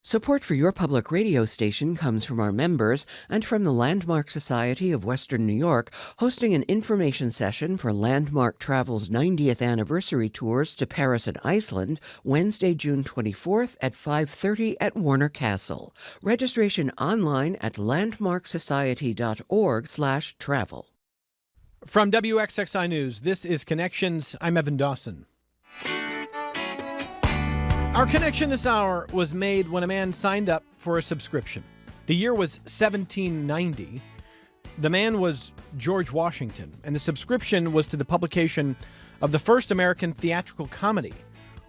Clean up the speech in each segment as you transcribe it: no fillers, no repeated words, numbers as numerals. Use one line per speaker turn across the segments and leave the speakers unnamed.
Support for your public radio station comes from our members and from the Landmark Society of Western New York, hosting an information session for Landmark Travel's 90th anniversary tours to Paris and Iceland, Wednesday, June 24th at 5:30 at Warner Castle. Registration online at landmarksociety.org/travel.
From WXXI News, this is Connections. I'm Evan Dawson. Our connection this hour was made when a man signed up for a subscription. The year was 1790. The man was George Washington, and the subscription was to the publication of the first American theatrical comedy,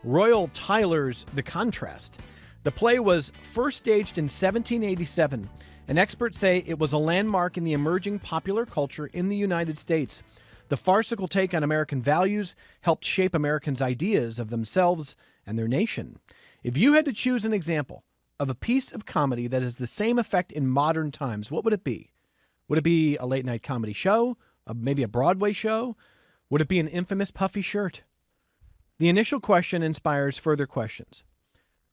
Royal Tyler's The Contrast. The play was first staged in 1787, and experts say it was a landmark in the emerging popular culture in the United States. The farcical take on American values helped shape Americans' ideas of themselves and their nation. If you had to choose an example of a piece of comedy that has the same effect in modern times, what would it be? Would it be a late-night comedy show? Maybe a Broadway show? Would it be an infamous puffy shirt? The initial question inspires further questions.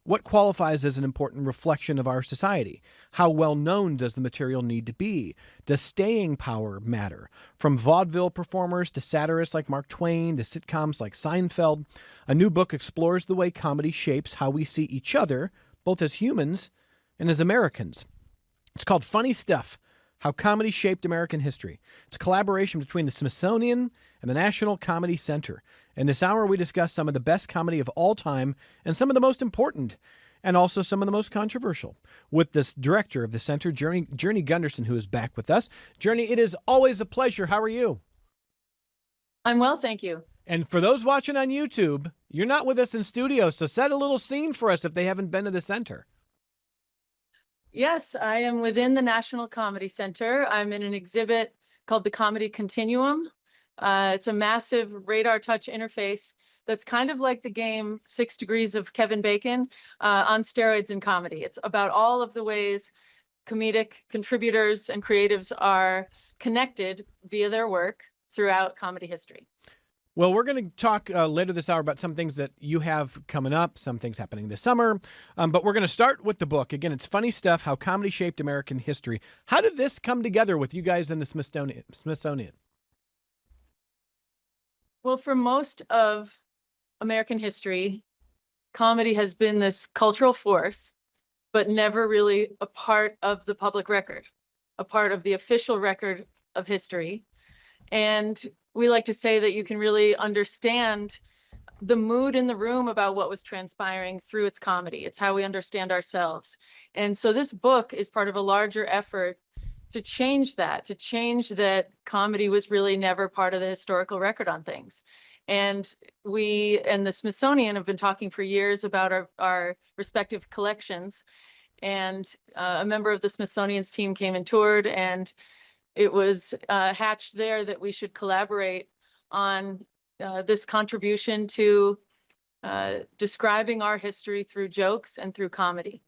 What qualifies as an important reflection of our society? How well known does the material need to be? Does staying power matter? From vaudeville performers to satirists like Mark Twain to sitcoms like Seinfeld, a new book explores the way comedy shapes how we see each other, both as humans and as Americans. It's called Funny Stuff: How Comedy Shaped American History. It's a collaboration between the Smithsonian and the National Comedy Center. In this hour, we discuss some of the best comedy of all time and some of the most important and also some of the most controversial with this director of the center, Journey Gunderson, who is back with us. Journey, it is always a pleasure. How are you?
I'm well, thank you.
And for those watching on YouTube, you're not with us in studio, so set a little scene for us if they haven't been to the center.
Yes, I am within the National Comedy Center. I'm in an exhibit called the Comedy Continuum. It's a massive radar touch interface that's kind of like the game 6 Degrees of Kevin Bacon on steroids in comedy. It's about all of the ways comedic contributors and creatives are connected via their work throughout comedy history.
Well, we're going to talk later this hour about some things that you have coming up, some things happening this summer, but we're going to start with the book. Again, it's Funny Stuff: How Comedy Shaped American History. How did this come together with you guys in the Smithsonian?
Well, for most of American history, comedy has been this cultural force, but never really a part of the public record, a part of the official record of history. And we like to say that you can really understand the mood in the room about what was transpiring through its comedy. It's how we understand ourselves. And so this book is part of a larger effort to change that comedy was really never part of the historical record on things. And we and the Smithsonian have been talking for years about our respective collections. And a member of the Smithsonian's team came and toured, and it was hatched there that we should collaborate on this contribution to describing our history through jokes and through comedy.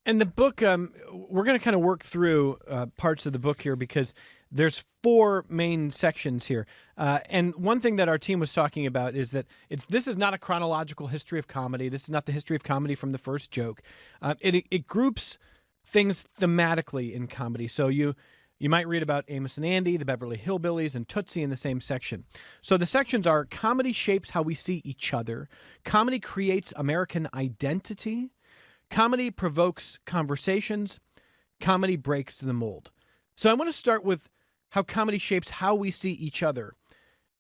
And the book, we're going to kind of work through parts of the book here because there's 4 main sections here. And one thing that our team was talking about is that this is not a chronological history of comedy. This is not the history of comedy from the first joke. It groups things thematically in comedy. So you might read about Amos and Andy, the Beverly Hillbillies, and Tootsie in the same section. So the sections are: comedy shapes how we see each other, comedy creates American identity, comedy provokes conversations, comedy breaks the mold. So I want to start with how comedy shapes how we see each other.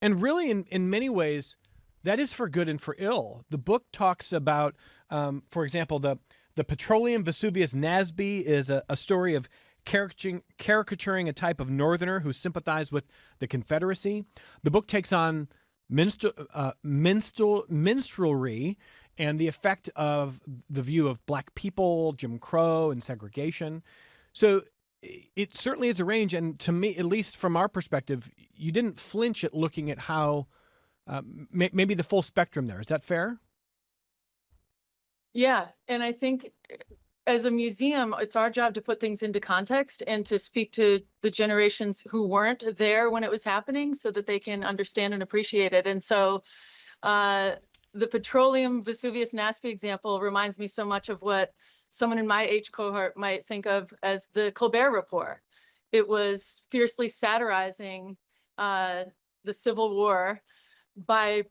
And really, in many ways, that is for good and for ill. The book talks about, for example, the Petroleum Vesuvius Nasby is a story of caricaturing a type of Northerner who sympathized with the Confederacy. The book takes on minstrelry and the effect of the view of black people, Jim Crow, and segregation. So it certainly is a range, and to me, at least from our perspective, you didn't flinch at looking at how maybe the full spectrum there. Is that fair?
Yeah, and I think as a museum, it's our job to put things into context and to speak to the generations who weren't there when it was happening so that they can understand and appreciate it. And so the Petroleum Vesuvius Nasby example reminds me so much of what someone in my age cohort might think of as the Colbert Report. It was fiercely satirizing the Civil War by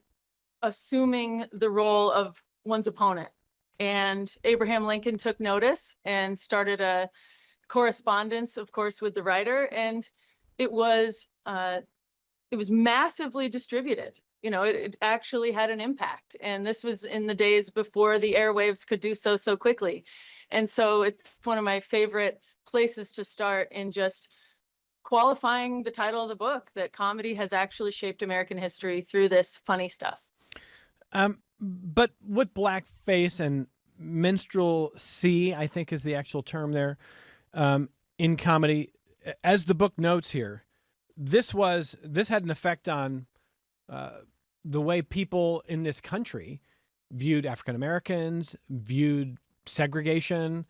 assuming the role of one's opponent. And Abraham Lincoln took notice and started a correspondence, of course, with the writer, and it was massively distributed. You know, it actually had an impact, and this was in the days before the airwaves could do so quickly. And so it's one of my favorite places to start in just qualifying the title of the book, that comedy has actually shaped American history through this funny stuff.
But with blackface and minstrelsy, I think is the actual term there, in comedy, as the book notes here, this had an effect on the way people in this country viewed African Americans, viewed segregation,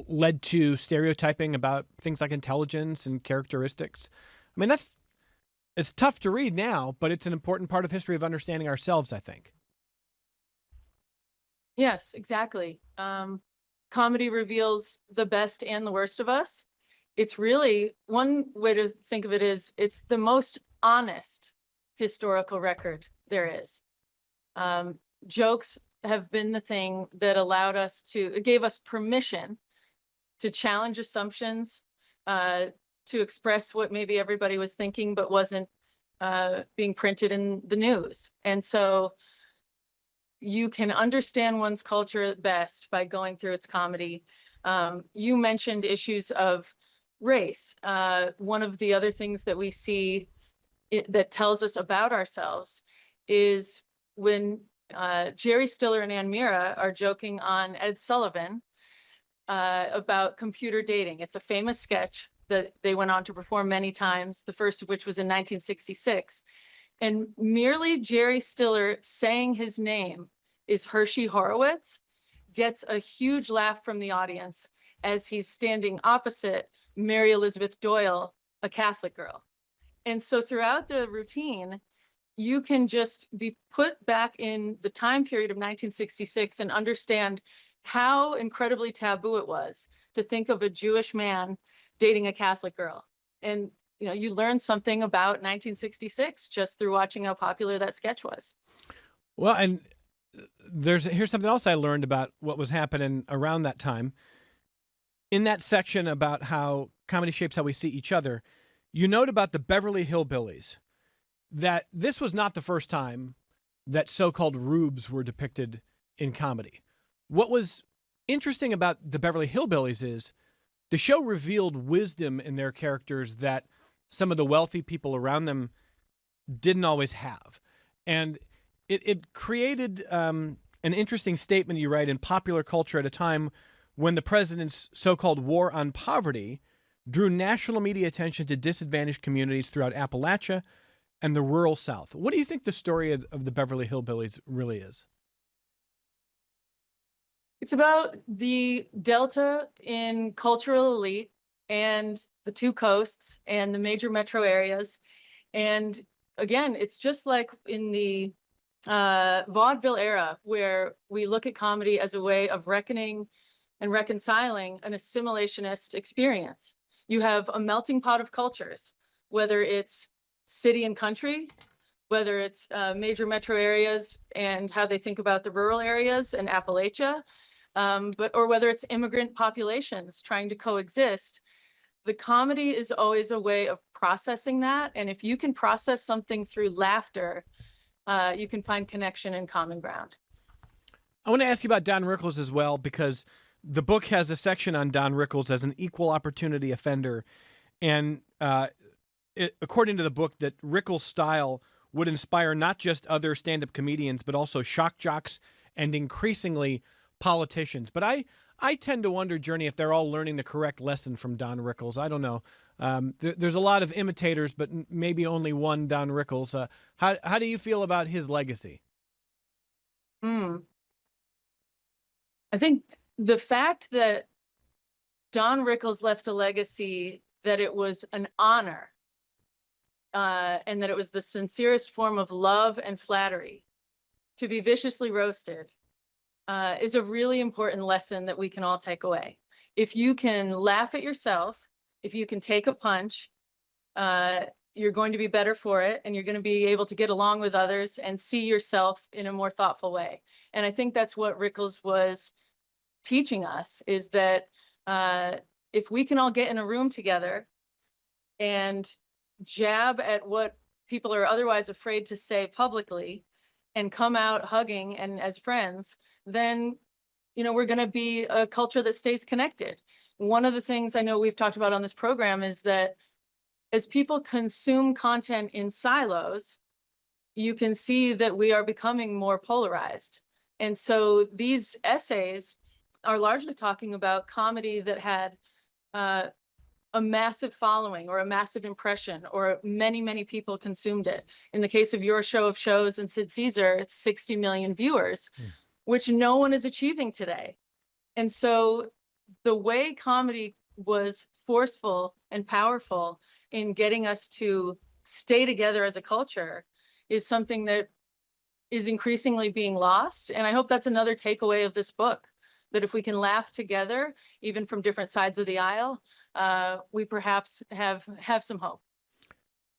led to stereotyping about things like intelligence and characteristics. I mean, it's tough to read now, but it's an important part of history of understanding ourselves, I think.
Yes, exactly. Comedy reveals the best and the worst of us. It's really, one way to think of it is, it's the most honest historical record there is. Jokes have been the thing that allowed us it gave us permission to challenge assumptions, to express what maybe everybody was thinking but wasn't being printed in the news. And so you can understand one's culture best by going through its comedy. You mentioned issues of race. One of the other things that we see that tells us about ourselves is when Jerry Stiller and Ann Mira are joking on Ed Sullivan about computer dating. It's a famous sketch that they went on to perform many times, the first of which was in 1966. And merely Jerry Stiller saying his name is Hershey Horowitz gets a huge laugh from the audience as he's standing opposite Mary Elizabeth Doyle, a Catholic girl. And so throughout the routine, you can just be put back in the time period of 1966 and understand how incredibly taboo it was to think of a Jewish man dating a Catholic girl. And you know, you learn something about 1966 just through watching how popular that sketch was.
Well, and here's something else I learned about what was happening around that time. In that section about how comedy shapes how we see each other, you note about the Beverly Hillbillies, that this was not the first time that so-called rubes were depicted in comedy. What was interesting about the Beverly Hillbillies is the show revealed wisdom in their characters that some of the wealthy people around them didn't always have. And it created an interesting statement you write in Popular Culture at a time when the president's so-called war on poverty drew national media attention to disadvantaged communities throughout Appalachia and the rural South. What do you think the story of the Beverly Hillbillies really is?
It's about the delta in cultural elite and the two coasts and the major metro areas. And again, it's just like in the vaudeville era, where we look at comedy as a way of reckoning and reconciling an assimilationist experience. You have a melting pot of cultures, whether it's city and country, whether it's major metro areas and how they think about the rural areas and Appalachia, or whether it's immigrant populations trying to coexist. The comedy is always a way of processing that. And if you can process something through laughter, you can find connection and common ground.
I want to ask you about Don Rickles as well, because the book has a section on Don Rickles as an equal opportunity offender. And according to the book, that Rickles' style would inspire not just other stand-up comedians, but also shock jocks and increasingly politicians. But I tend to wonder, Journey, if they're all learning the correct lesson from Don Rickles. I don't know. There's a lot of imitators, but maybe only one Don Rickles. How do you feel about his legacy?
I think the fact that Don Rickles left a legacy that it was an honor and that it was the sincerest form of love and flattery to be viciously roasted is a really important lesson that we can all take away. If you can laugh at yourself, if you can take a punch, you're going to be better for it, and you're going to be able to get along with others and see yourself in a more thoughtful way. And I think that's what Rickles was teaching us, is that if we can all get in a room together and jab at what people are otherwise afraid to say publicly and come out hugging and as friends, then we're going to be a culture that stays connected. One of the things I know we've talked about on this program is that as people consume content in silos, you can see that we are becoming more polarized. And so these essays are largely talking about comedy that had a massive following or a massive impression, or many, many people consumed it. In the case of Your Show of Shows and Sid Caesar, it's 60 million viewers, which no one is achieving today. And so the way comedy was forceful and powerful in getting us to stay together as a culture is something that is increasingly being lost. And I hope that's another takeaway of this book, that if we can laugh together, even from different sides of the aisle, we perhaps have some hope.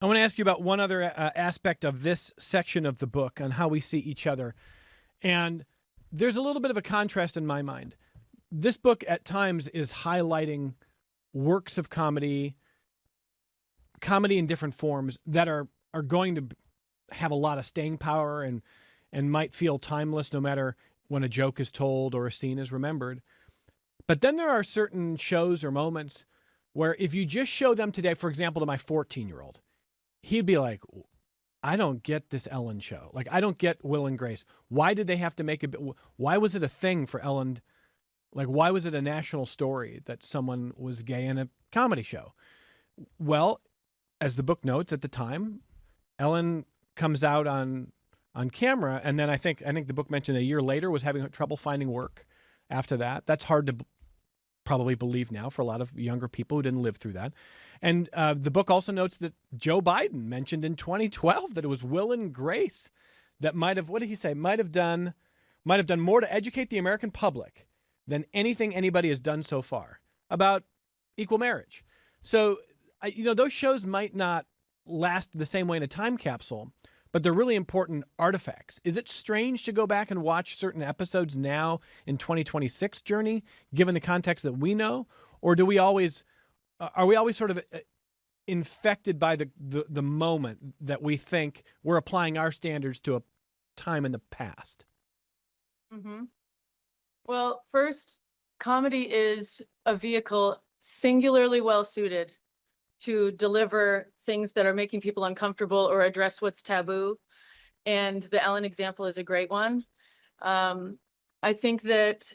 I want to ask you about one other aspect of this section of the book on how we see each other. And there's a little bit of a contrast in my mind. This book at times is highlighting works of comedy in different forms that are going to have a lot of staying power and might feel timeless no matter when a joke is told or a scene is remembered. But then there are certain shows or moments where if you just show them today, for example, to my 14-year-old, he'd be like, I don't get this Ellen show. Like, I don't get Will and Grace. Why did they have to make why was it a thing for Ellen? Like, why was it a national story that someone was gay in a comedy show? Well, as the book notes, at the time, Ellen comes out on camera, and then I think the book mentioned a year later was having trouble finding work after that. That's hard to probably believe now for a lot of younger people who didn't live through that. And the book also notes that Joe Biden mentioned in 2012 that it was Will and Grace that might have, what did he say, might have done more to educate the American public than anything anybody has done so far about equal marriage. So, those shows might not last the same way in a time capsule, but they're really important artifacts. Is it strange to go back and watch certain episodes now in 2026 Journey, given the context that we know? Or are we always sort of infected by the moment that we think we're applying our standards to a time in the past?
Mm-hmm. Well, first, comedy is a vehicle singularly well suited to deliver things that are making people uncomfortable or address what's taboo. And the Ellen example is a great one. I think that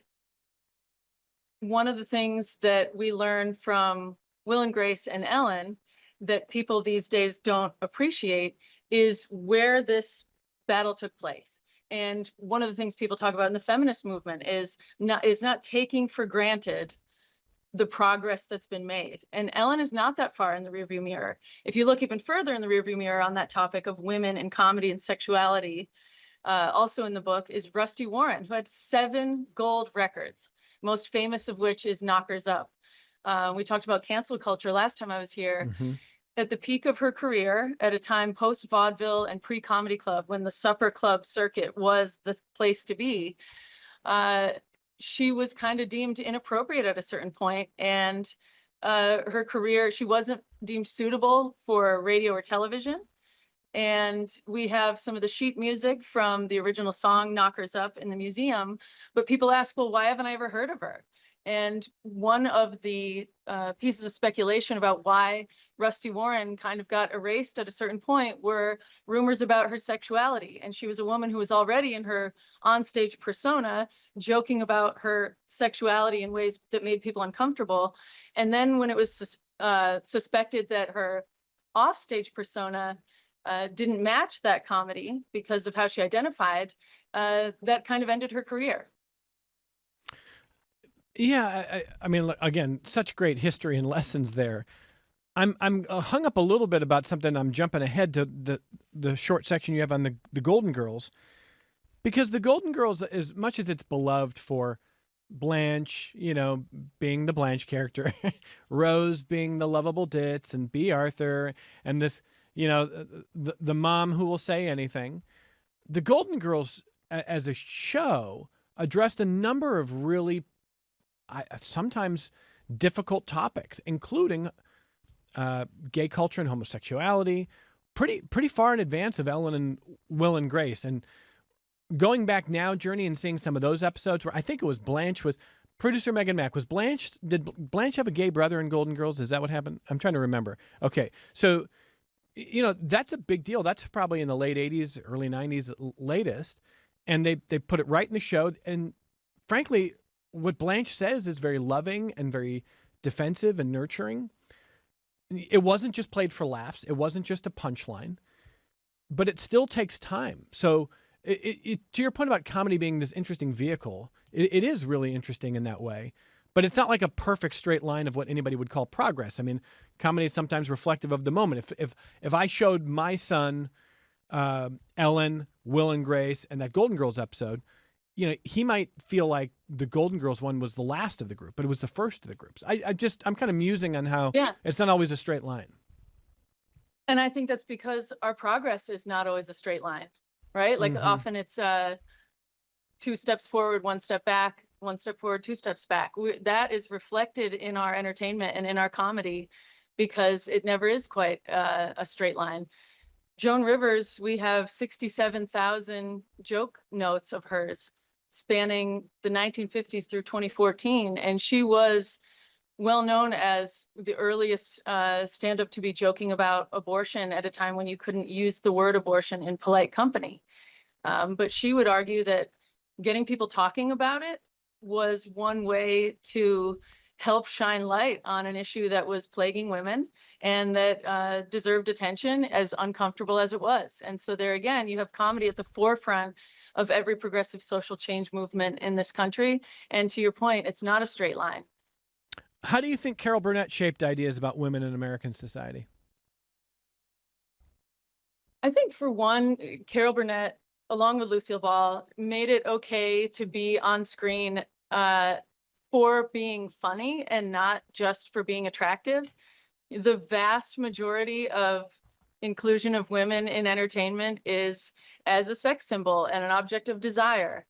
one of the things that we learn from Will and Grace and Ellen that people these days don't appreciate is where this battle took place. And one of the things people talk about in the feminist movement is not taking for granted the progress that's been made. And Ellen is not that far in the rearview mirror. If you look even further in the rearview mirror on that topic of women and comedy and sexuality, also in the book is Rusty Warren, who had 7 gold records, most famous of which is Knockers Up. We talked about cancel culture last time I was here.
Mm-hmm.
At the peak of her career, at a time post-vaudeville and pre-comedy club, when the supper club circuit was the place to be, she was kind of deemed inappropriate at a certain point, and her career, she wasn't deemed suitable for radio or television. And we have some of the sheet music from the original song Knockers Up in the museum, but people ask, well, why haven't I ever heard of her? And one of the pieces of speculation about why Rusty Warren kind of got erased at a certain point were rumors about her sexuality. And she was a woman who was already in her onstage persona, joking about her sexuality in ways that made people uncomfortable. And then when it was suspected that her offstage persona didn't match that comedy because of how she identified, that kind of ended her career.
Yeah, I mean, again, such great history and lessons there. I'm hung up a little bit about something. I'm jumping ahead to the short section you have on the Golden Girls. Because the Golden Girls, as much as it's beloved for Blanche, being the Blanche character, Rose being the lovable ditz, and B. Arthur, and this, the mom who will say anything. The Golden Girls, as a show, addressed a number of really, sometimes difficult topics, including gay culture and homosexuality, pretty far in advance of Ellen and Will and Grace. And going back now, Journey, and seeing some of those episodes where I think it was Blanche with producer Megan Mack. Did Blanche have a gay brother in Golden Girls? Is that what happened? I'm trying to remember. Okay. So, that's a big deal. That's probably in the late 80s, early 90s latest. And they put it right in the show. And frankly, what Blanche says is very loving and very defensive and nurturing. It wasn't just played for laughs. It wasn't just a punchline, but it still takes time. So to your point about comedy being this interesting vehicle, it is really interesting in that way, but it's not like a perfect straight line of what anybody would call progress. I mean, comedy is sometimes reflective of the moment. If I showed my son Ellen, Will and Grace, and that Golden Girls episode, he might feel like the Golden Girls one was the last of the group, but it was the first of the groups. I'm kind of musing on how it's not always a straight line.
And I think that's because our progress is not always a straight line. Right? Like often it's 2 steps forward, 1 step back, 1 step forward, 2 steps back. That is reflected in our entertainment and in our comedy because it never is quite a straight line. Joan Rivers, we have 67,000 joke notes of hers spanning the 1950s through 2014. And she was well known as the earliest stand-up to be joking about abortion at a time when you couldn't use the word abortion in polite company. But she would argue that getting people talking about it was one way to help shine light on an issue that was plaguing women and that deserved attention, as uncomfortable as it was. And so there again, you have comedy at the forefront of every progressive social change movement in this country. And to your point, it's not a straight line.
How do you think Carol Burnett shaped ideas about women in American society?
I think, for one, Carol Burnett, along with Lucille Ball, made it okay to be on screen for being funny and not just for being attractive. The vast majority of inclusion of women in entertainment is as a sex symbol and an object of desire.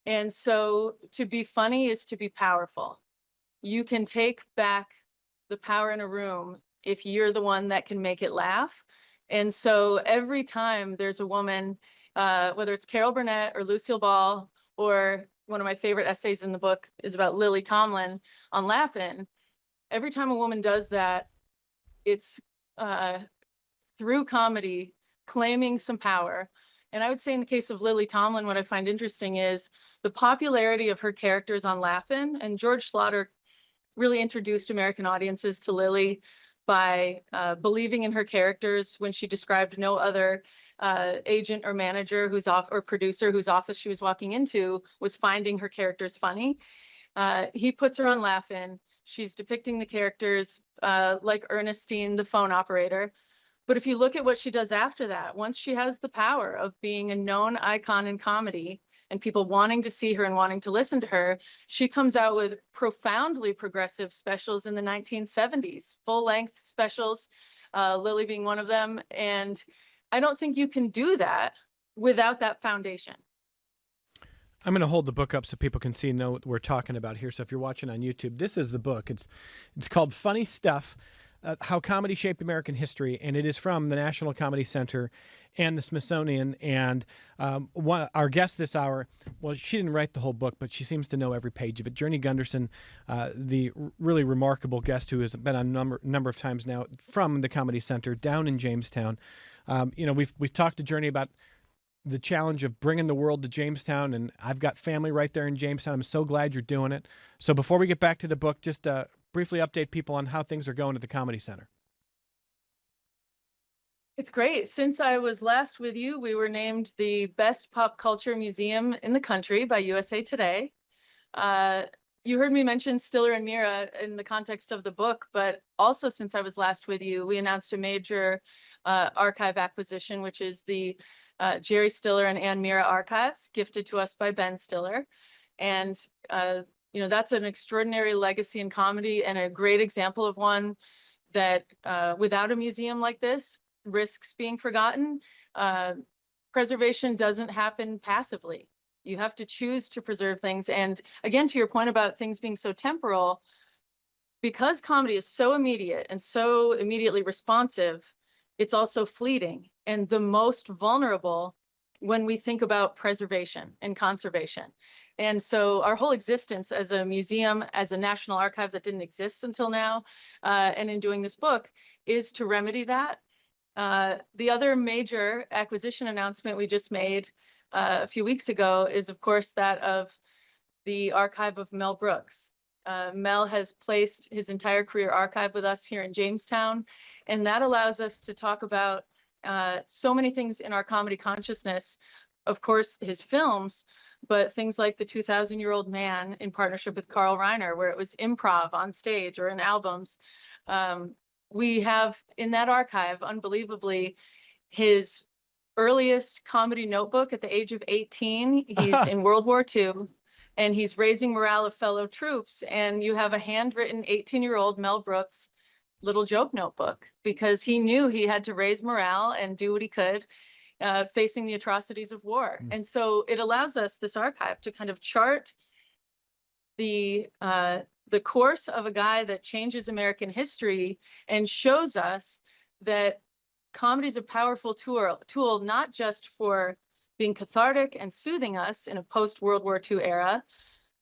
And so to be funny is to be powerful. You can take back the power in a room if you're the one that can make it laugh. And so every time there's a woman, whether it's Carol Burnett or Lucille Ball, or one of my favorite essays in the book is about Lily Tomlin on Laugh-In, every time a woman does that, it's through comedy claiming some power. And I would say in the case of Lily Tomlin, what I find interesting is the popularity of her characters on Laugh-In. And George Slaughter really introduced American audiences to Lily by believing in her characters when she described no other agent or manager or producer whose office she was walking into was finding her characters funny. He puts her on Laugh-In. She's depicting the characters like Ernestine, the phone operator. But if you look at what she does after that, once she has the power of being a known icon in comedy and people wanting to see her and wanting to listen to her, she comes out with profoundly progressive specials in the 1970s, full-length specials, Lily being one of them. And I don't think you can do that without that foundation.
I'm going to hold the book up so people can see and know what we're talking about here. So if you're watching on YouTube, this is the book. It's called Funny Stuff, How Comedy Shaped American History, and it is from the National Comedy Center and the Smithsonian. And our guest this hour, well, she didn't write the whole book, but she seems to know every page of it. Journey Gunderson, the really remarkable guest who has been on a number of times now from the Comedy Center down in Jamestown. We've talked to Journey about the challenge of bringing the world to Jamestown, and I've got family right there in Jamestown. I'm so glad you're doing it. So before we get back to the book, just briefly update people on how things are going at the Comedy Center.
It's great. Since I was last with you, we were named the best pop culture museum in the country by USA Today. You heard me mention Stiller and Mira in the context of the book, but also since I was last with you, we announced a major archive acquisition, which is the Jerry Stiller and Ann Mira archives, gifted to us by Ben Stiller. And, that's an extraordinary legacy in comedy and a great example of one that without a museum like this risks being forgotten. Preservation doesn't happen passively. You have to choose to preserve things. And again, to your point about things being so temporal, because comedy is so immediate and so immediately responsive, it's also fleeting and the most vulnerable when we think about preservation and conservation. And so our whole existence as a museum, as a national archive that didn't exist until now, and in doing this book, is to remedy that. The other major acquisition announcement we just made a few weeks ago is, of course, that of the archive of Mel Brooks. Mel has placed his entire career archive with us here in Jamestown, and that allows us to talk about so many things in our comedy consciousness. Of course, his films, but things like The 2,000-Year-Old Man in partnership with Carl Reiner, where it was improv on stage or in albums. We have in that archive, unbelievably, his earliest comedy notebook at the age of 18. He's in World War II, and he's raising morale of fellow troops. And you have a handwritten 18-year-old Mel Brooks little joke notebook, because he knew he had to raise morale and do what he could facing the atrocities of war. And so it allows us, this archive, to kind of chart the course of a guy that changes American history and shows us that comedy is a powerful tool, not just for being cathartic and soothing us in a post-World War II era,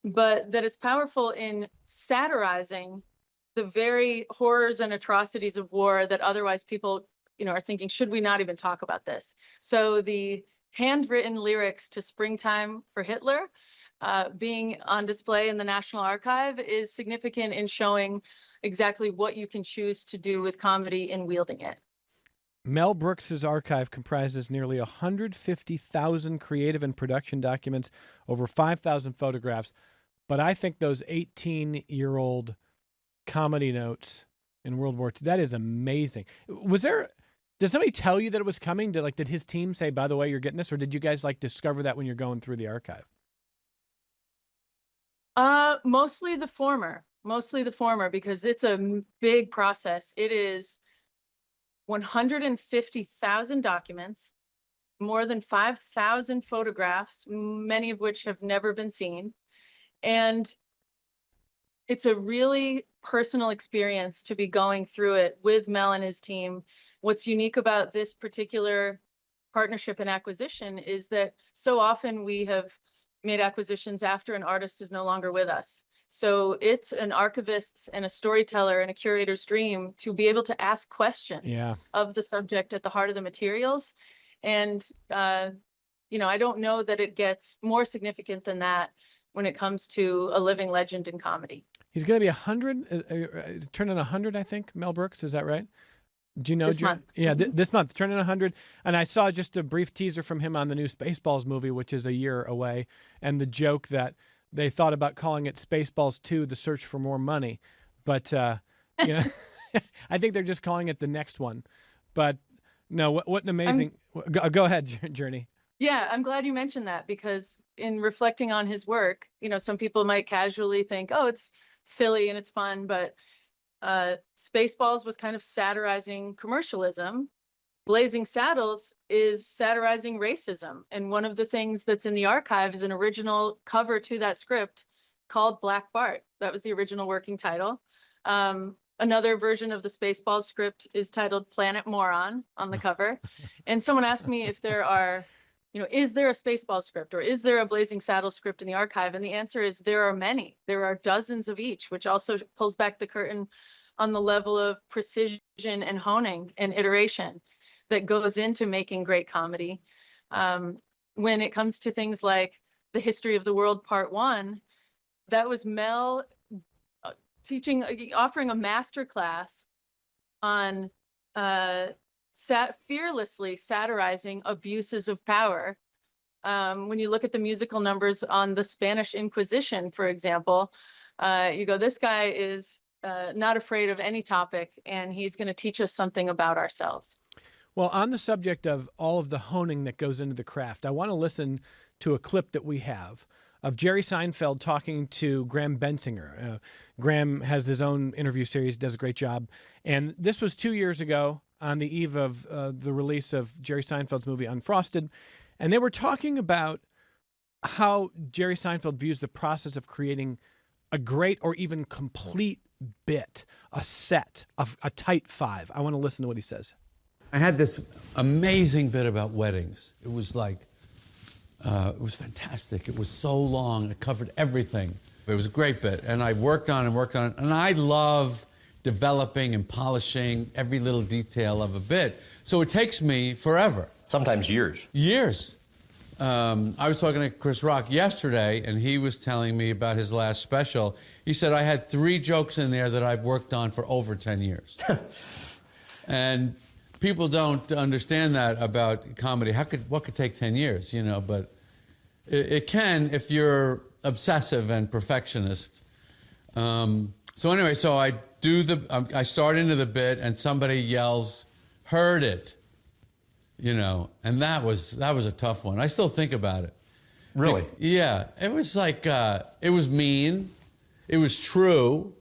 but that it's powerful in satirizing the very horrors and atrocities of war that otherwise people, are thinking, should we not even talk about this? So the handwritten lyrics to Springtime for Hitler being on display in the National Archive is significant in showing exactly what you can choose to do with comedy in wielding it.
Mel Brooks's archive comprises nearly 150,000 creative and production documents, over 5,000 photographs. But I think those 18-year-old comedy notes in World War II, that is amazing. Did somebody tell you that it was coming? Did his team say, by the way, you're getting this? Or did you guys discover that when you're going through the archive?
Mostly the former, because it's a big process. It is 150,000 documents, more than 5,000 photographs, many of which have never been seen. And it's a really personal experience to be going through it with Mel and his team. What's unique about this particular partnership and acquisition is that so often we have made acquisitions after an artist is no longer with us. So it's an archivist's and a storyteller and a curator's dream to be able to ask questions of the subject at the heart of the materials. And, I don't know that it gets more significant than that when it comes to a living legend in comedy.
He's going to be 100, turning 100, I think, Mel Brooks. Is that right? Do you know?
This month.
Yeah, this month, turning 100. And I saw just a brief teaser from him on the new Spaceballs movie, which is a year away. And the joke that they thought about calling it Spaceballs 2, The Search for More Money. But, I think they're just calling it the next one. But no, what an amazing... Go ahead, Journey.
Yeah, I'm glad you mentioned that, because in reflecting on his work, some people might casually think, oh, it's silly and it's fun, but Spaceballs was kind of satirizing commercialism. Blazing Saddles is satirizing racism. And one of the things that's in the archive is an original cover to that script called Black Bart. That was the original working title. Another version of the Spaceballs script is titled Planet Moron on the cover. And someone asked me if there are, is there a Spaceballs script or is there a Blazing Saddles script in the archive? And the answer is there are many. There are dozens of each, which also pulls back the curtain on the level of precision and honing and iteration that goes into making great comedy. When it comes to things like The History of the World Part 1, that was Mel offering a master class on fearlessly satirizing abuses of power. When you look at the musical numbers on the Spanish Inquisition, for example, you go, this guy is not afraid of any topic, and he's going to teach us something about ourselves.
Well, on the subject of all of the honing that goes into the craft, I want to listen to a clip that we have of Jerry Seinfeld talking to Graham Bensinger. Graham has his own interview series, does a great job. And this was 2 years ago on the eve of the release of Jerry Seinfeld's movie Unfrosted. And they were talking about how Jerry Seinfeld views the process of creating a great or even complete bit, a set, a tight five. I want to listen to what he says.
I had this amazing bit about weddings. It was like, it was fantastic. It was so long. It covered everything. It was a great bit. And I worked on it. And I love developing and polishing every little detail of a bit. So it takes me forever.
Sometimes years.
Years. I was talking to Chris Rock yesterday, and he was telling me about his last special. He said, I had 3 jokes in there that I've worked on for over 10 years. And people don't understand that about comedy. What could take 10 years, you know, but it can if you're obsessive and perfectionist. So anyway, so I start into the bit and somebody yells, "Heard it," you know, and that was a tough one. I still think about it.
Really?
Yeah, it was like, it was mean, it was true,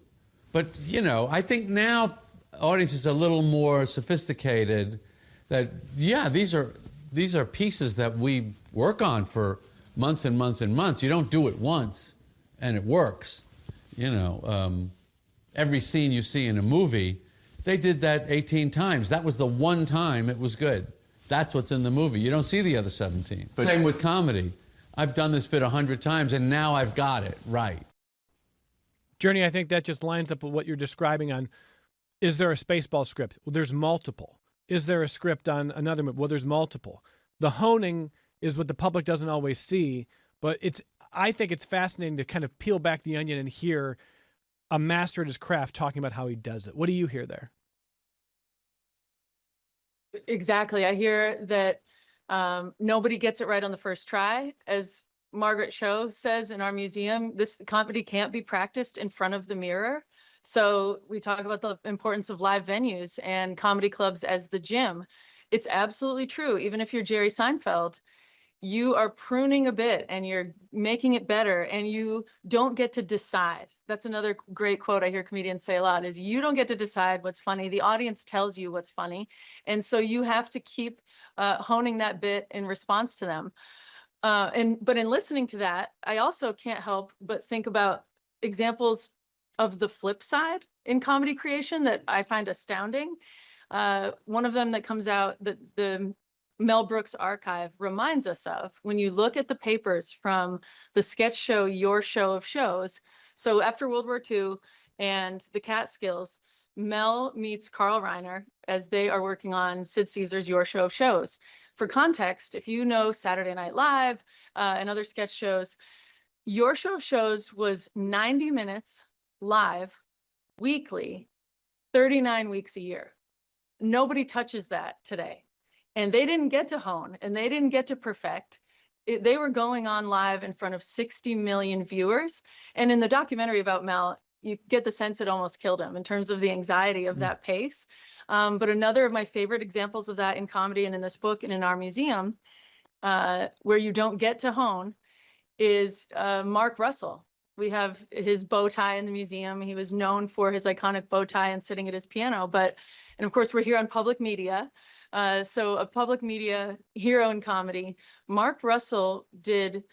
but you know, I think now audiences are a little more sophisticated that, yeah, these are pieces that we work on for months and months and months. You don't do it once and it works. You know, every scene you see in a movie, they did that 18 times. That was the one time it was good. That's what's in the movie. You don't see the other 17. But same with comedy. I've done this bit 100 times and now I've got it right.
Journey, I think that just lines up with what you're describing on, is there a Spaceball script? Well, there's multiple. Is there a script on another movie? Well, there's multiple. The honing is what the public doesn't always see, but I think it's fascinating to kind of peel back the onion and hear a master at his craft talking about how he does it. What do you hear there?
Exactly. I hear that nobody gets it right on the first try. As Margaret Cho says in our museum, this comedy can't be practiced in front of the mirror. So we talk about the importance of live venues and comedy clubs as the gym. It's absolutely true. Even if you're Jerry Seinfeld, you are pruning a bit and you're making it better, and you don't get to decide. That's another great quote I hear comedians say a lot, is you don't get to decide what's funny. The audience tells you what's funny. And so you have to keep honing that bit in response to them. But in listening to that, I also can't help but think about examples of the flip side in comedy creation that I find astounding. One of them that comes out that the Mel Brooks archive reminds us of, when you look at the papers from the sketch show Your Show of Shows. So after World War II and the Catskills, Mel meets Carl Reiner as they are working on Sid Caesar's Your Show of Shows. For context, if you know Saturday Night Live and other sketch shows, Your Show of Shows was 90 minutes live, weekly, 39 weeks a year. Nobody touches that today. And they didn't get to hone and they didn't get to perfect. They were going on live in front of 60 million viewers. And in the documentary about Mel, you get the sense it almost killed him in terms of the anxiety of that pace. But another of my favorite examples of that in comedy and in this book and in our museum, where you don't get to hone, is Mark Russell. We have his bow tie in the museum. He was known for his iconic bow tie and sitting at his piano. And of course, we're here on public media. So a public media hero in comedy. Mark Russell did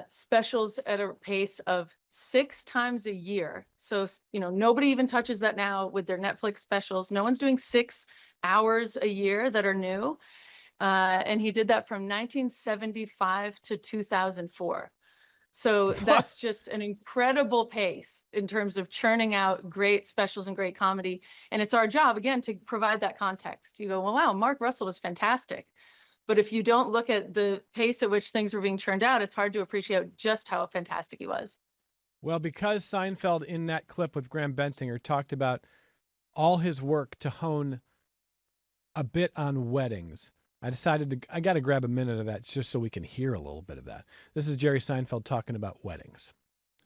specials at a pace of 6 times a year. So, you know, nobody even touches that now with their Netflix specials. No one's doing 6 hours a year that are new. And he did that from 1975 to 2004. So that's just an incredible pace in terms of churning out great specials and great comedy. And it's our job, again, to provide that context. You go, well, wow, Mark Russell was fantastic. But if you don't look at the pace at which things were being churned out, it's hard to appreciate just how fantastic he was.
Well, because Seinfeld in that clip with Graham Bensinger talked about all his work to hone a bit on weddings, I got to grab a minute of that just so we can hear a little bit of that. This is Jerry Seinfeld talking about weddings.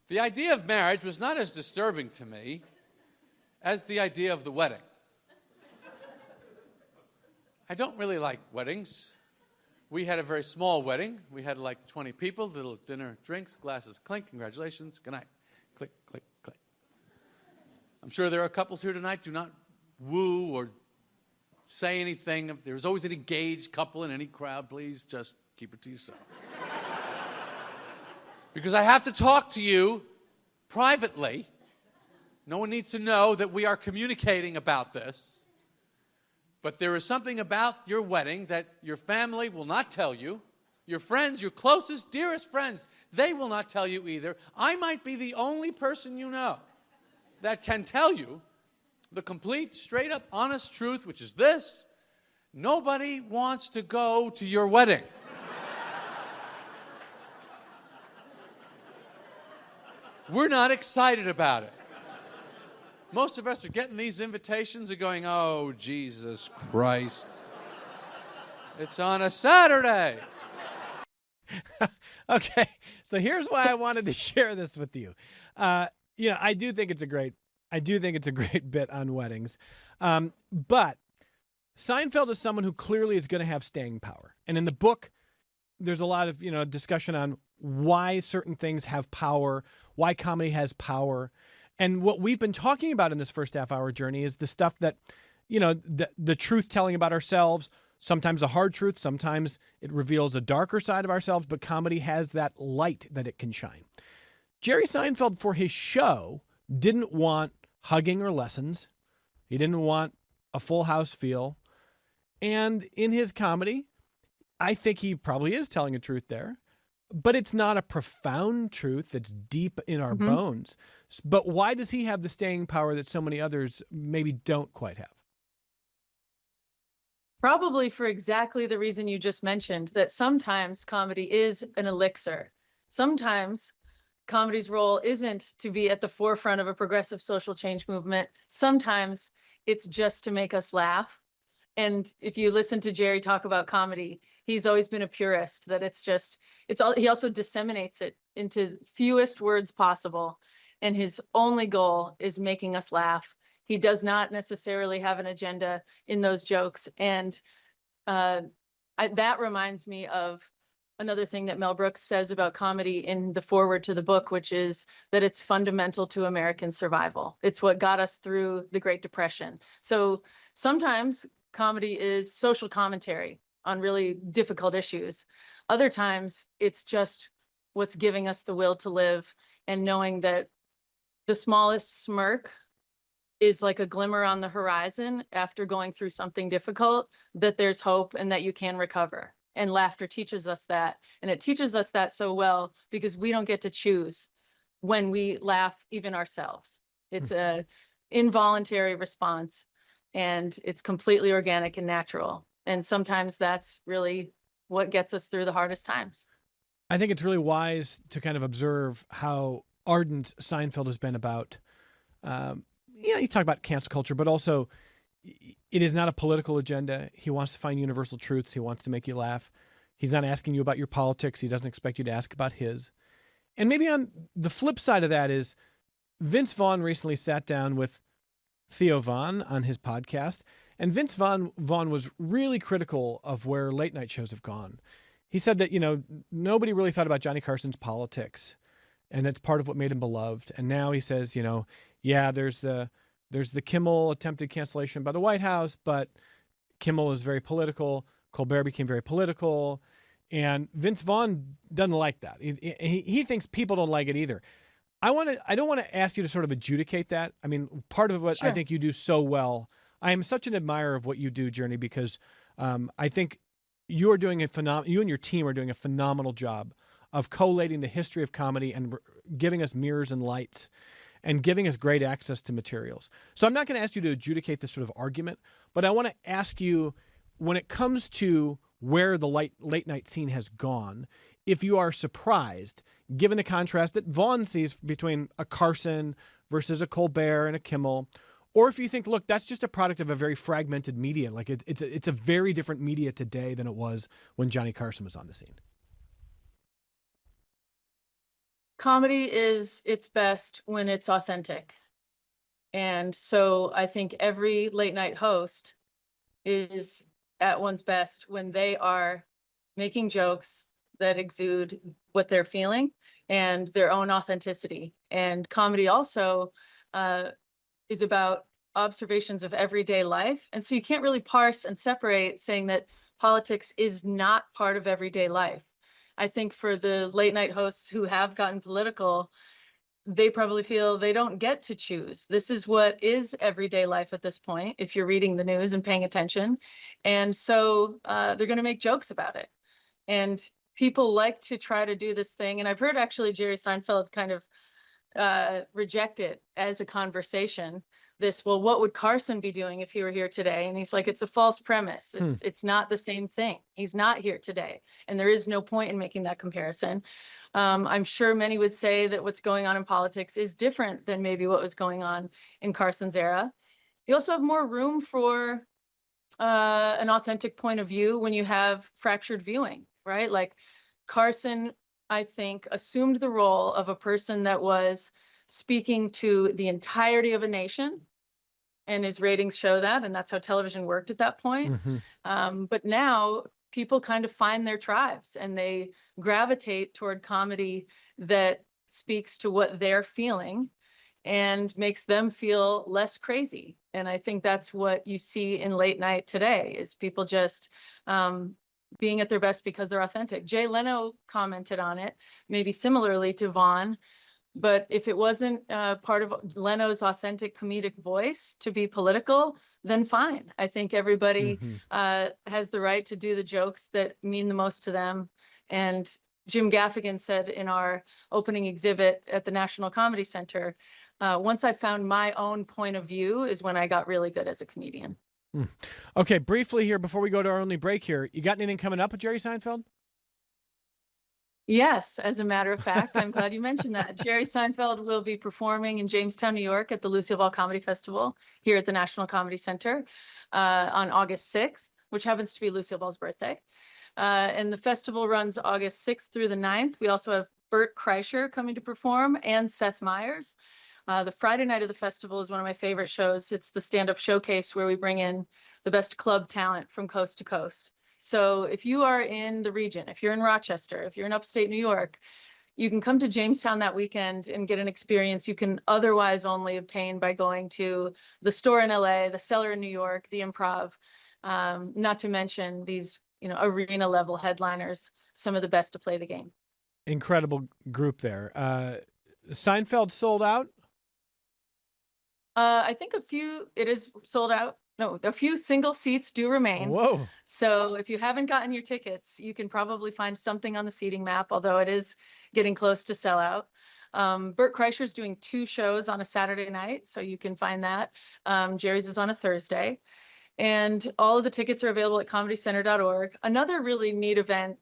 The idea of marriage was not as disturbing to me as the idea of the wedding. I don't really like weddings. We had a very small wedding. We had like 20 people, little dinner, drinks, glasses, clink, congratulations, good night. Click, click, click. I'm sure there are couples here tonight. Do not woo or say anything. If there's always an engaged couple in any crowd, please just keep it to yourself. Because I have to talk to you privately. No one needs to know that we are communicating about this. But there is something about your wedding that your family will not tell you. Your friends, your closest, dearest friends, they will not tell you either. I might be the only person you know that can tell you the complete, straight up, honest truth, which is this: nobody wants to go to your wedding. We're not excited about it. Most of us are getting these invitations and going, oh, Jesus Christ. It's on a Saturday.
Okay, so here's why I wanted to share this with you. I do think it's a great bit on weddings. But Seinfeld is someone who clearly is going to have staying power. And in the book, there's a lot of, discussion on why certain things have power, why comedy has power. And what we've been talking about in this first half-hour journey is the stuff that, the truth-telling about ourselves, sometimes a hard truth, sometimes it reveals a darker side of ourselves, but comedy has that light that it can shine. Jerry Seinfeld, for his show, didn't want hugging or lessons. He didn't want a Full House feel. And in his comedy, I think he probably is telling a truth there. But it's not a profound truth that's deep in our bones. But why does he have the staying power that so many others maybe don't quite have?
Probably for exactly the reason you just mentioned, that sometimes comedy is an elixir. Sometimes comedy's role isn't to be at the forefront of a progressive social change movement. Sometimes it's just to make us laugh. And if you listen to Jerry talk about comedy, he's always been a purist, that he also disseminates it into fewest words possible. And his only goal is making us laugh. He does not necessarily have an agenda in those jokes. And that reminds me of another thing that Mel Brooks says about comedy in the foreword to the book, which is that it's fundamental to American survival. It's what got us through the Great Depression. So sometimes comedy is social commentary on really difficult issues. Other times it's just what's giving us the will to live, and knowing that the smallest smirk is like a glimmer on the horizon after going through something difficult, that there's hope and that you can recover. And laughter teaches us that. And it teaches us that so well because we don't get to choose when we laugh even ourselves. It's an involuntary response, and it's completely organic and natural. And sometimes that's really what gets us through the hardest times.
I think it's really wise to kind of observe how ardent Seinfeld has been about, you talk about cancel culture, but also it is not a political agenda. He wants to find universal truths. He wants to make you laugh. He's not asking you about your politics. He doesn't expect you to ask about his. And maybe on the flip side of that is Vince Vaughn recently sat down with Theo Von on his podcast, and Vince Vaughn was really critical of where late night shows have gone. He said that, nobody really thought about Johnny Carson's politics, and it's part of what made him beloved. And now he says, there's the Kimmel attempted cancellation by the White House, but Kimmel is very political. Colbert became very political. And Vince Vaughn doesn't like that. He thinks people don't like it either. I don't want to ask you to sort of adjudicate that. I mean, part of what
Sure.
I think you do so well, I am such an admirer of what you do, Journey, because I think you and your team are doing a phenomenal job of collating the history of comedy and giving us mirrors and lights and giving us great access to materials. So I'm not going to ask you to adjudicate this sort of argument, but I want to ask you, when it comes to where the late night scene has gone, if you are surprised, given the contrast that Vaughn sees between a Carson versus a Colbert and a Kimmel, or if you think, look, that's just a product of a very fragmented media. Like it's a very different media today than it was when Johnny Carson was on the scene.
Comedy is its best when it's authentic. And so I think every late night host is at one's best when they are making jokes that exude what they're feeling and their own authenticity. And comedy also is about observations of everyday life. And so you can't really parse and separate saying that politics is not part of everyday life. I think for the late night hosts who have gotten political, they probably feel they don't get to choose. This is what is everyday life at this point, if you're reading the news and paying attention. And so they're going to make jokes about it. And people like to try to do this thing. And I've heard actually Jerry Seinfeld kind of reject it as a conversation. This, well, what would Carson be doing if he were here today? And he's like, it's a false premise. It's not the same thing. He's not here today. And there is no point in making that comparison. I'm sure many would say that what's going on in politics is different than maybe what was going on in Carson's era. You also have more room for an authentic point of view when you have fractured viewing, right? Like Carson, I think, assumed the role of a person that was speaking to the entirety of a nation, and his ratings show that, and that's how television worked at that point. But now people kind of find their tribes and they gravitate toward comedy that speaks to what they're feeling and makes them feel less crazy. And I think that's what you see in late night today, is people just being at their best because they're authentic. Jay Leno commented on it, maybe similarly to Vaughn, but if it wasn't part of Leno's authentic comedic voice to be political, then fine. I think everybody has the right to do the jokes that mean the most to them. And Jim Gaffigan said in our opening exhibit at the National Comedy Center, once I found my own point of view is when I got really good as a comedian.
Okay, briefly here, before we go to our only break here, you got anything coming up with Jerry Seinfeld?
Yes, as a matter of fact, I'm glad you mentioned that. Jerry Seinfeld will be performing in Jamestown, New York at the Lucille Ball Comedy Festival here at the National Comedy Center on August 6th, which happens to be Lucille Ball's birthday. And the festival runs August 6th through the 9th. We also have Bert Kreischer coming to perform and Seth Meyers. The Friday night of the festival is one of my favorite shows. It's the stand-up showcase where we bring in the best club talent from coast to coast. So if you are in the region, if you're in Rochester, if you're in upstate New York, you can come to Jamestown that weekend and get an experience you can otherwise only obtain by going to the Store in LA, the Cellar in New York, the Improv, not to mention these, arena level headliners, some of the best to play the game.
Incredible group there. Seinfeld sold out?
I think it is sold out. No, a few single seats do remain.
Whoa.
So if you haven't gotten your tickets, you can probably find something on the seating map, although it is getting close to sell out. Bert Kreischer's doing 2 shows on a Saturday night, so you can find that. Jerry's is on a Thursday. And all of the tickets are available at comedycenter.org. Another really neat event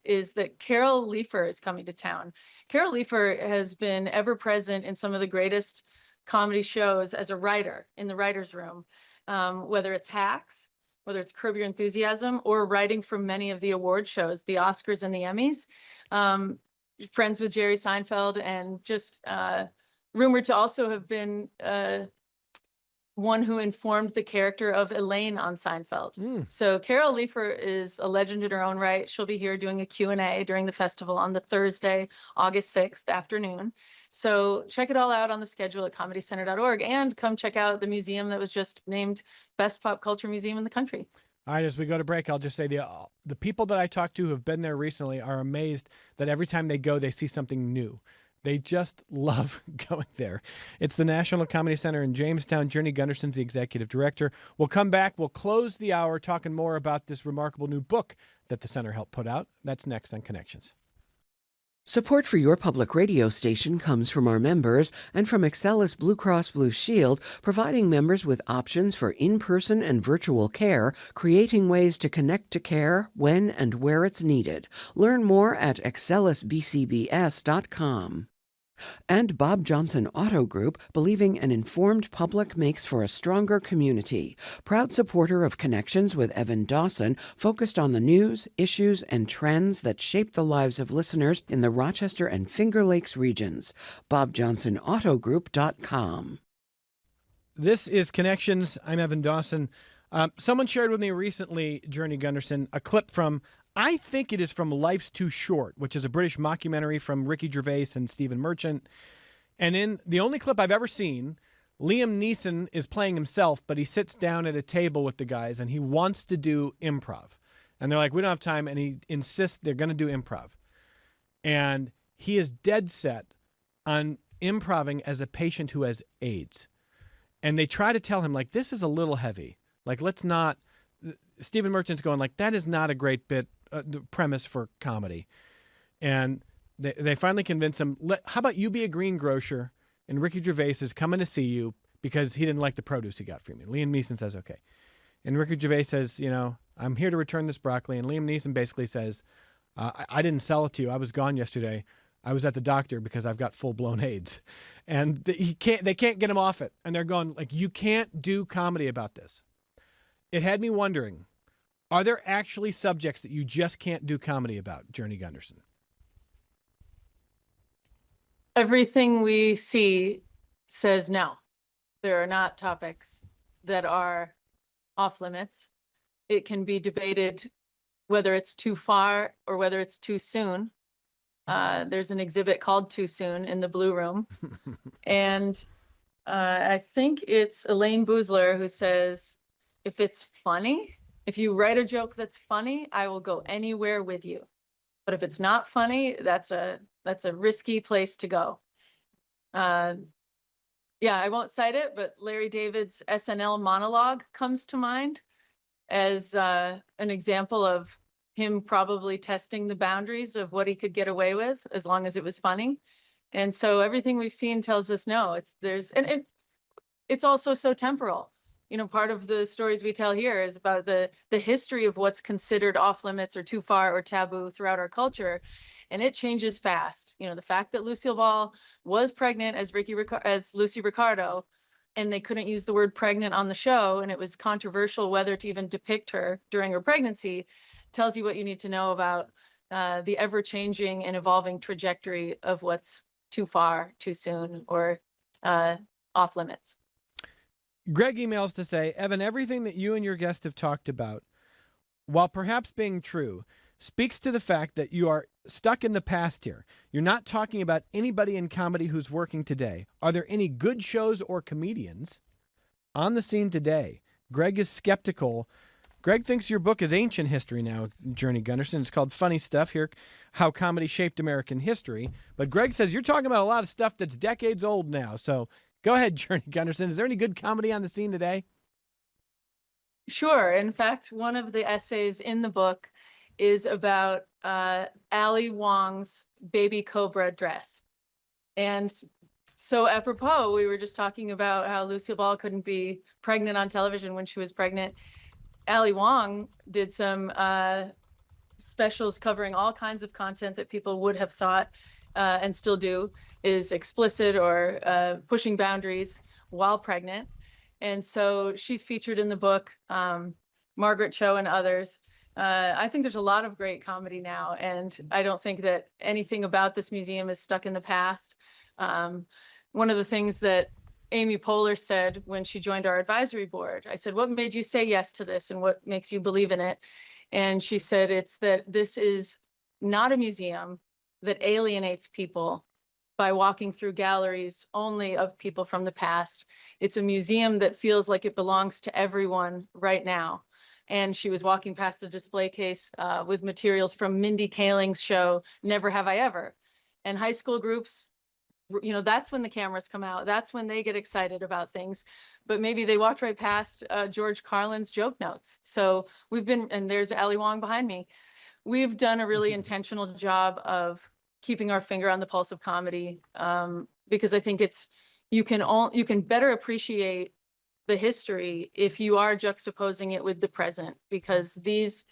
is that Carol Leifer is coming to town. Carol Leifer has been ever present in some of the greatest comedy shows as a writer in the writer's room. Whether it's Hacks, whether it's Curb Your Enthusiasm, or writing for many of the award shows, the Oscars and the Emmys. Friends with Jerry Seinfeld, and just rumored to also have been one who informed the character of Elaine on Seinfeld. So Carol Leifer is a legend in her own right. She'll be here doing a Q&A during the festival on the Thursday, August 6th afternoon. So check it all out on the schedule at comedycenter.org, and come check out the museum that was just named Best Pop Culture Museum in the country.
All right, as we go to break, I'll just say the people that I talked to who have been there recently are amazed that every time they go, they see something new. They just love going there. It's the National Comedy Center in Jamestown. Journey Gunderson's the executive director. We'll come back. We'll close the hour talking more about this remarkable new book that the center helped put out. That's next on Connections.
Support for your public radio station comes from our members and from Excelis Blue Cross Blue Shield, providing members with options for in-person and virtual care, creating ways to connect to care when and where it's needed. Learn more at excelisbcbs.com. And Bob Johnson Auto Group, believing an informed public makes for a stronger community. Proud supporter of Connections with Evan Dawson, focused on the news, issues, and trends that shape the lives of listeners in the Rochester and Finger Lakes regions. BobJohnsonAutoGroup.com.
This is Connections. I'm Evan Dawson. Someone shared with me recently, Journey Gunderson, a clip from, I think it is from Life's Too Short, which is a British mockumentary from Ricky Gervais and Stephen Merchant. And in the only clip I've ever seen, Liam Neeson is playing himself, but he sits down at a table with the guys and he wants to do improv. And they're like, we don't have time. And he insists they're going to do improv. And he is dead set on improving as a patient who has AIDS. And they try to tell him, like, this is a little heavy. Like, let's not. Stephen Merchant's going, like, that is not a great premise for comedy. And they finally convince him, how about you be a greengrocer and Ricky Gervais is coming to see you because he didn't like the produce he got from you. Liam Neeson says, okay. And Ricky Gervais says, I'm here to return this broccoli. And Liam Neeson basically says, I didn't sell it to you. I was gone yesterday. I was at the doctor because I've got full-blown AIDS. And they can't get him off it. And they're going, like, you can't do comedy about this. It had me wondering, are there actually subjects that you just can't do comedy about, Journey Gunderson?
Everything we see says no. There are not topics that are off limits. It can be debated whether it's too far or whether it's too soon. There's an exhibit called Too Soon in the Blue Room. And I think it's Elaine Boozler who says, if it's funny, if you write a joke that's funny, I will go anywhere with you. But if it's not funny, that's a risky place to go. Yeah, I won't cite it, but Larry David's SNL monologue comes to mind as an example of him probably testing the boundaries of what he could get away with as long as it was funny. And so everything we've seen tells us no. It's also so temporal. Part of the stories we tell here is about the history of what's considered off limits or too far or taboo throughout our culture, and it changes fast. The fact that Lucille Ball was pregnant as Lucy Ricardo, and they couldn't use the word pregnant on the show, and it was controversial whether to even depict her during her pregnancy, tells you what you need to know about the ever-changing and evolving trajectory of what's too far, too soon, or off limits.
Greg emails to say, Evan, everything that you and your guest have talked about, while perhaps being true, speaks to the fact that you are stuck in the past here. You're not talking about anybody in comedy who's working today. Are there any good shows or comedians on the scene today? Greg is skeptical. Greg thinks your book is ancient history now, Journey Gunderson. It's called Funny Stuff here, How Comedy Shaped American History. But Greg says you're talking about a lot of stuff that's decades old now. So go ahead, Journey Gunderson. Is there any good comedy on the scene today?
Sure. In fact, one of the essays in the book is about Ali Wong's baby cobra dress. And so apropos, we were just talking about how Lucille Ball couldn't be pregnant on television when she was pregnant. Ali Wong did some specials covering all kinds of content that people would have thought and still do is explicit or pushing boundaries while pregnant. And so she's featured in the book, Margaret Cho and others. I think there's a lot of great comedy now, and I don't think that anything about this museum is stuck in the past. One of the things that Amy Poehler said when she joined our advisory board, I said, what made you say yes to this and what makes you believe in it? And she said, it's that this is not a museum that alienates people by walking through galleries only of people from the past. It's a museum that feels like it belongs to everyone right now. And she was walking past a display case with materials from Mindy Kaling's show, Never Have I Ever. And high school groups, that's when the cameras come out. That's when they get excited about things. But maybe they walked right past George Carlin's joke notes. So and there's Ali Wong behind me. We've done a really intentional job of keeping our finger on the pulse of comedy, because I think you can better appreciate the history if you are juxtaposing it with the present, because those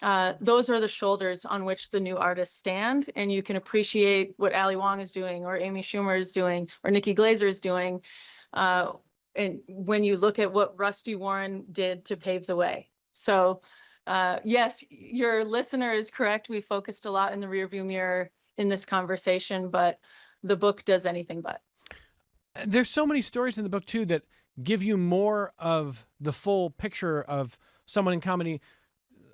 are the shoulders on which the new artists stand, and you can appreciate what Ali Wong is doing, or Amy Schumer is doing, or Nikki Glaser is doing, and when you look at what Rusty Warren did to pave the way. So yes, your listener is correct. We focused a lot in the rearview mirror in this conversation, but the book does anything but.
There's so many stories in the book too that give you more of the full picture of someone in comedy.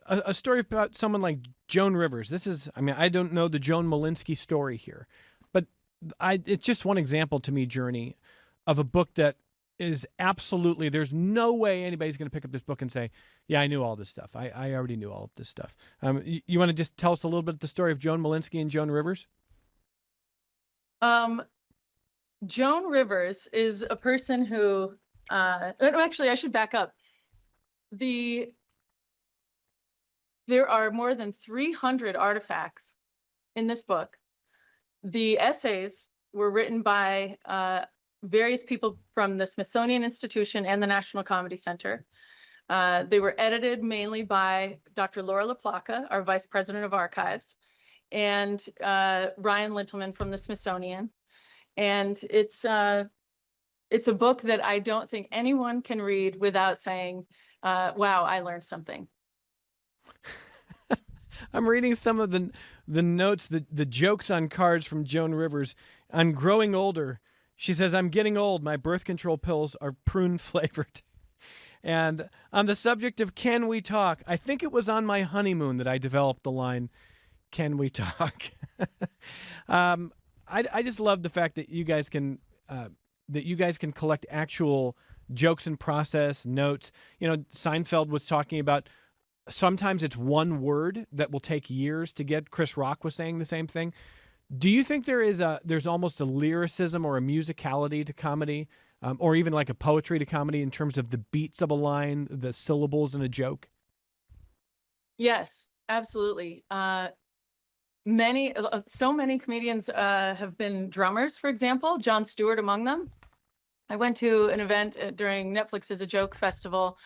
A story about someone like Joan Rivers. This is, I mean, I don't know the Joan Malinsky story here, but it's just one example to me, Journey, of a book that is absolutely, there's no way anybody's going to pick up this book and say, yeah, I knew all this stuff. I already knew all of this stuff. You want to just tell us a little bit of the story of Joan Malinsky and Joan Rivers?
Joan Rivers is a person who, actually, I should back up. There are more than 300 artifacts in this book. The essays were written by various people from the Smithsonian Institution and the National Comedy Center. They were edited mainly by Dr. Laura LaPlaca, our Vice President of Archives, and Ryan Lintelman from the Smithsonian. And it's a book that I don't think anyone can read without saying, wow, I learned something.
I'm reading some of the notes, the jokes on cards from Joan Rivers. On growing older, she says, I'm getting old. My birth control pills are prune flavored. And on the subject of can we talk, I think it was on my honeymoon that I developed the line, can we talk? I just love the fact that you guys can collect actual jokes and process notes. You know, Seinfeld was talking about sometimes it's one word that will take years to get. Chris Rock was saying the same thing. Do you think there's almost a lyricism or a musicality to comedy, or even like a poetry to comedy in terms of the beats of a line, the syllables in a joke?
Yes, absolutely. So many comedians have been drummers, for example, Jon Stewart among them. I went to an event during Netflix's A Joke Festival,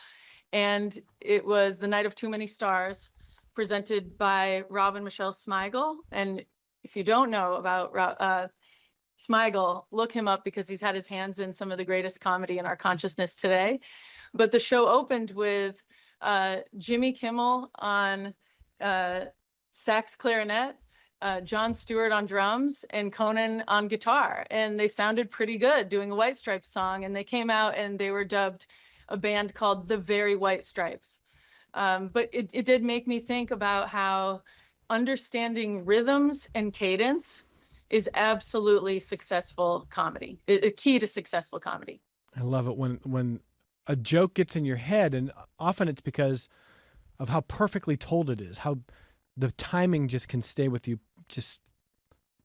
and it was the Night of Too Many Stars, presented by Rob and Michelle Smigel. And if you don't know about Smigel, look him up because he's had his hands in some of the greatest comedy in our consciousness today. But the show opened with Jimmy Kimmel on sax clarinet, Jon Stewart on drums, and Conan on guitar. And they sounded pretty good doing a White Stripes song. And they came out and they were dubbed a band called the Very White Stripes. But it did make me think about how understanding rhythms and cadence is absolutely successful comedy, a key to successful comedy.
I love it when a joke gets in your head, and often it's because of how perfectly told it is, how the timing just can stay with you, just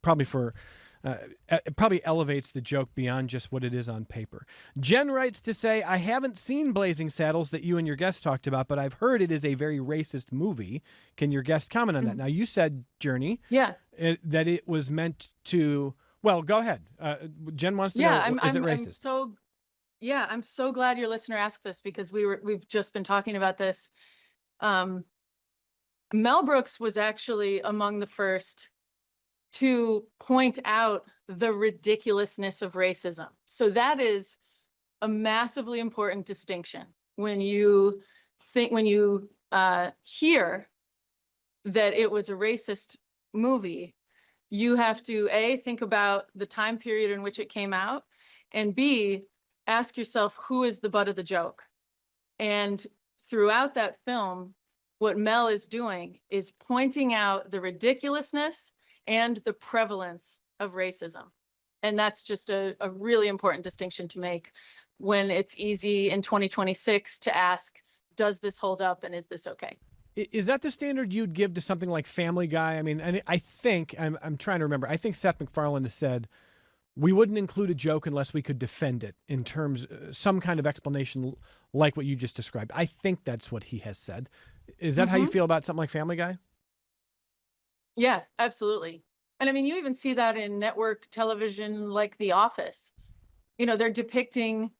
probably it probably elevates the joke beyond just what it is on paper. Jen writes to say, I haven't seen Blazing Saddles that you and your guest talked about, but I've heard it is a very racist movie. Can your guest comment on that? Now, you said, Journey, that it was meant to, well, go ahead. Jen wants to know, is it racist?
I'm so glad your listener asked this, because we've just been talking about this. Mel Brooks was actually among the first to point out the ridiculousness of racism. So that is a massively important distinction. When you hear that it was a racist movie, you have to A, think about the time period in which it came out, and B, ask yourself, who is the butt of the joke? And throughout that film, what Mel is doing is pointing out the ridiculousness and the prevalence of racism. And that's just a really important distinction to make when it's easy in 2026 to ask, does this hold up and is this okay?
Is that the standard you'd give to something like Family Guy? I mean, I think, I'm trying to remember, I think Seth MacFarlane has said, we wouldn't include a joke unless we could defend it in terms, some kind of explanation like what you just described. I think that's what he has said. Is that how you feel about something like Family Guy?
Yes, absolutely. And I mean, you even see that in network television like The Office. You know, they're depicting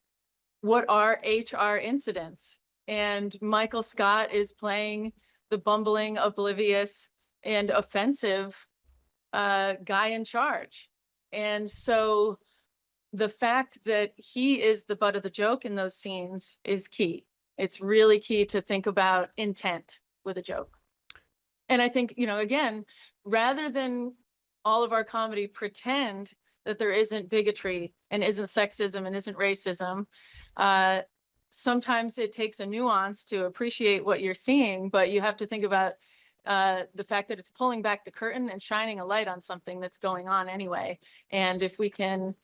what are HR incidents. And Michael Scott is playing the bumbling, oblivious, and offensive guy in charge. And so the fact that he is the butt of the joke in those scenes is key. It's really key to think about intent with a joke. And I think, you know, again, rather than all of our comedy pretend that there isn't bigotry and isn't sexism and isn't racism. Sometimes it takes a nuance to appreciate what you're seeing, but you have to think about the fact that it's pulling back the curtain and shining a light on something that's going on anyway. And if we can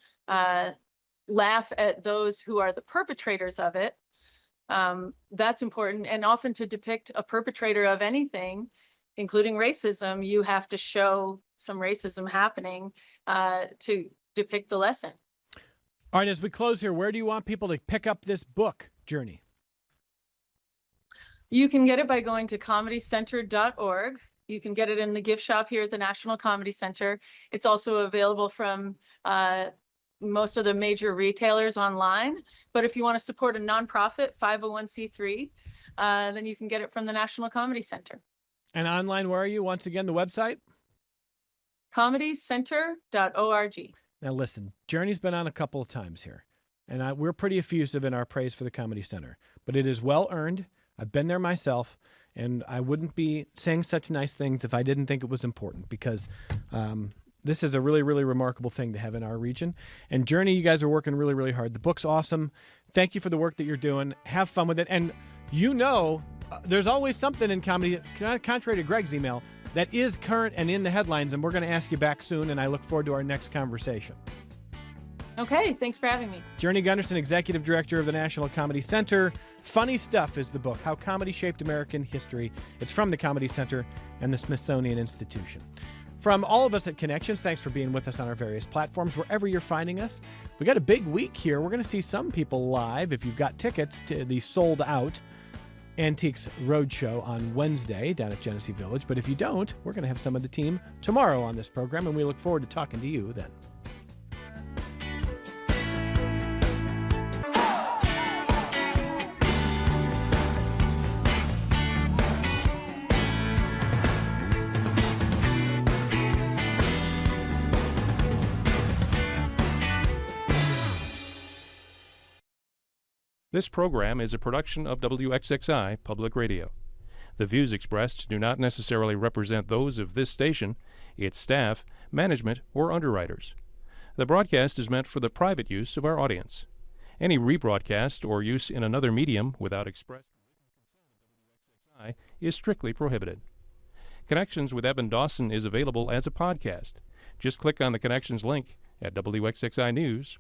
laugh at those who are the perpetrators of it, that's important. And often to depict a perpetrator of anything, including racism, you have to show some racism happening to depict the lesson.
All right, as we close here, where do you want people to pick up this book, Journey?
You can get it by going to comedycenter.org. You can get it in the gift shop here at the National Comedy Center. It's also available from most of the major retailers online. But if you want to support a nonprofit 501c3, then you can get it from the National Comedy Center.
And online, where are you? Once again, the website?
comedycenter.org.
Now listen, Journey's been on a couple of times here, and we're pretty effusive in our praise for the Comedy Center, but it is well earned. I've been there myself, and I wouldn't be saying such nice things if I didn't think it was important, because this is a really, really remarkable thing to have in our region. And Journey, you guys are working really, really hard. The book's awesome. Thank you for the work that you're doing. Have fun with it. And there's always something in comedy, contrary to Greg's email, that is current and in the headlines, and we're going to ask you back soon, and I look forward to our next conversation.
Okay, thanks for having me.
Journey Gunderson, Executive Director of the National Comedy Center. Funny Stuff is the book, How Comedy Shaped American History. It's from the Comedy Center and the Smithsonian Institution. From all of us at Connections, thanks for being with us on our various platforms, wherever you're finding us. We got a big week here. We're going to see some people live, if you've got tickets, to the sold-out Antiques Roadshow on Wednesday down at Genesee Village. But if you don't, we're going to have some of the team tomorrow on this program, and we look forward to talking to you then.
This program is a production of WXXI Public Radio. The views expressed do not necessarily represent those of this station, its staff, management, or underwriters. The broadcast is meant for the private use of our audience. Any rebroadcast or use in another medium without express consent of WXXI is strictly prohibited. Connections with Evan Dawson is available as a podcast. Just click on the Connections link at WXXInews.org.